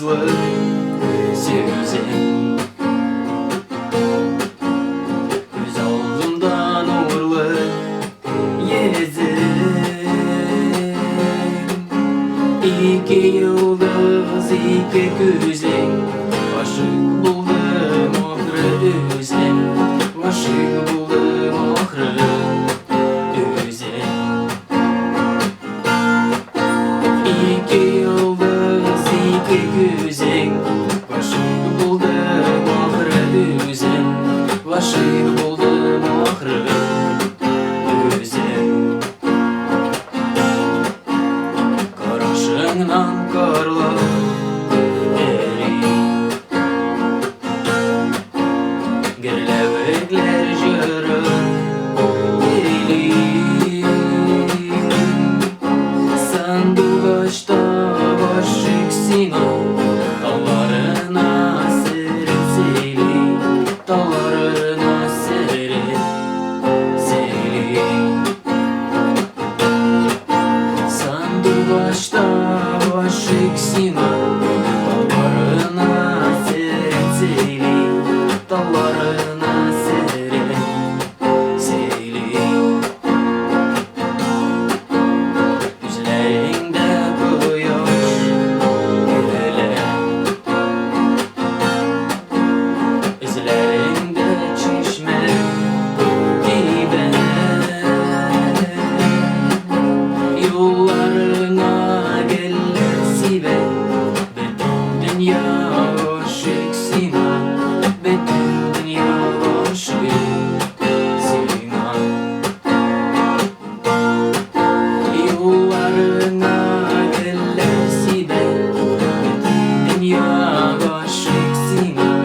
nazlı sözen, göz aldımda nurlu yüzün. İki yıldız, iki gözün, aşık buldum ahırı özlem, aşık buldum ahırı özlem. İki yıldız, iki gözün, aşık buldum ahırı özlem, aşık buldum ahırı özlem. Karşından karlar erir, gürlevekler jırın elir. Sandıgaçta başık Sinan, dallarına seret seyli, dallarına seret seyli. Sandıgaçta başık Sinan, dallarına seret seyli, dallarına seret seyli. Yüzlerinde koyaş güller, izlerinde çeşme dibe, yollarına geller sibe. Bütün dünya aşık Sinan, bütün dünya aşık Sinan. Yollarına geller sibe, bütün dünya aşık Sinan,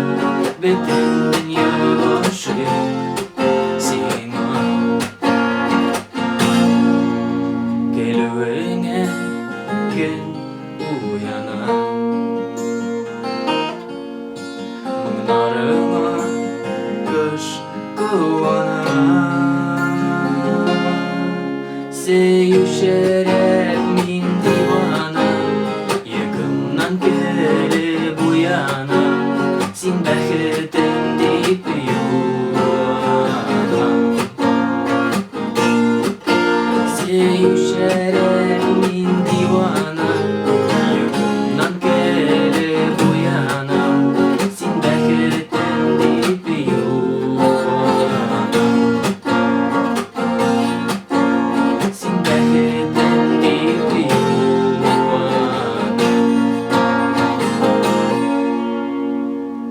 bütün dünya aşık Sinan. Gelüvene gün uyana, mınarıma kış kıvana. Sevişere